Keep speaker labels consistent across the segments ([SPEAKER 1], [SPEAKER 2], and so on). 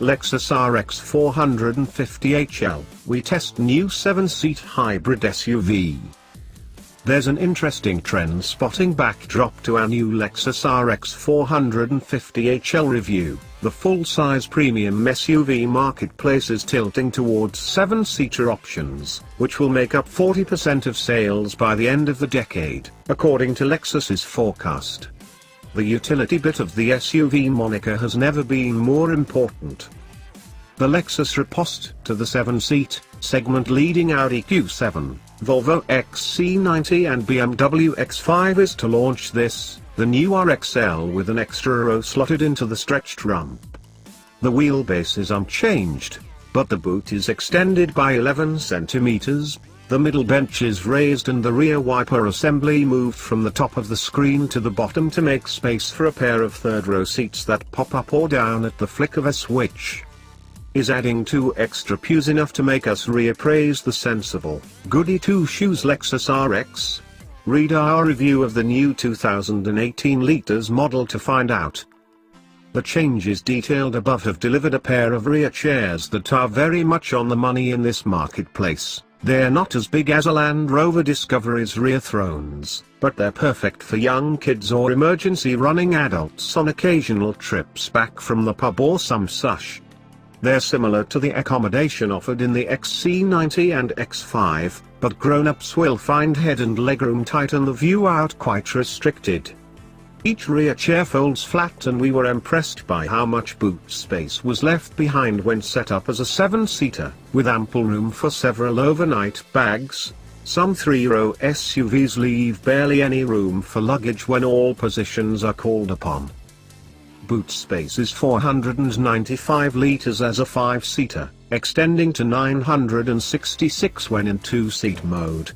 [SPEAKER 1] Lexus RX 450HL, we test new 7-seat hybrid SUV. There's an interesting trend spotting backdrop to our new Lexus RX 450HL review. The full-size premium SUV marketplace is tilting towards 7-seater options, which will make up 40% of sales by the end of the decade, according to Lexus's forecast. The utility bit of the SUV moniker has never been more important. The Lexus riposte to the 7-seat segment leading Audi Q7, Volvo XC90 and BMW X5 is to launch the new RXL with an extra row slotted into the stretched rump. The wheelbase is unchanged, but the boot is extended by 11 centimeters, the middle bench is raised and the rear wiper assembly moved from the top of the screen to the bottom to make space for a pair of third-row seats that pop up or down at the flick of a switch. Is adding 2 extra pews enough to make us reappraise the sensible, goody two-shoes Lexus RX? Read our review of the new 2018 Liters model to find out. The changes detailed above have delivered a pair of rear chairs that are very much on the money in this marketplace. They're not as big as a Land Rover Discovery's rear thrones, but they're perfect for young kids or emergency running adults on occasional trips back from the pub or some such. They're similar to the accommodation offered in the XC90 and X5, but grown-ups will find head and legroom tight and the view out quite restricted. Each rear chair folds flat and we were impressed by how much boot space was left behind when set up as a 7-seater, with ample room for several overnight bags. Some 3-row SUVs leave barely any room for luggage when all positions are called upon. Boot space is 495 liters as a 5-seater, extending to 966 when in 2-seat mode.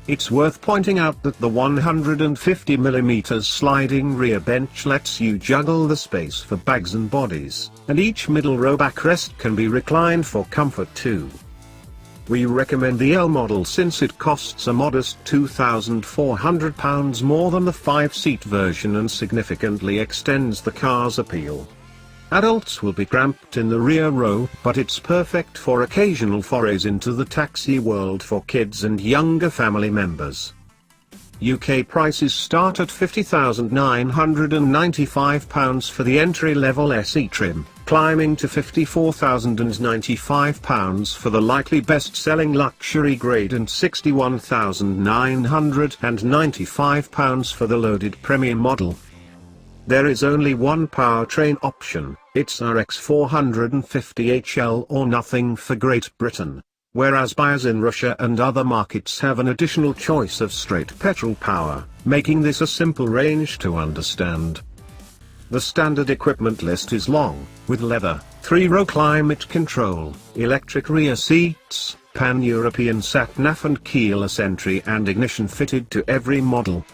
[SPEAKER 1] It's worth pointing out that the 150mm sliding rear bench lets you juggle the space for bags and bodies, and each middle row backrest can be reclined for comfort too. We recommend the L model since it costs a modest £2,400 more than the 5-seat version and significantly extends the car's appeal. Adults will be cramped in the rear row, but it's perfect for occasional forays into the taxi world for kids and younger family members. UK prices start at £50,995 for the entry-level SE trim, climbing to £54,095 for the likely best-selling luxury grade and £61,995 for the loaded premium model. There is only one powertrain option, it's RX 450HL or nothing for Great Britain, whereas buyers in Russia and other markets have an additional choice of straight petrol power, making this a simple range to understand. The standard equipment list is long, with leather, 3-row climate control, electric rear seats, pan-European sat-nav and keyless entry and ignition fitted to every model.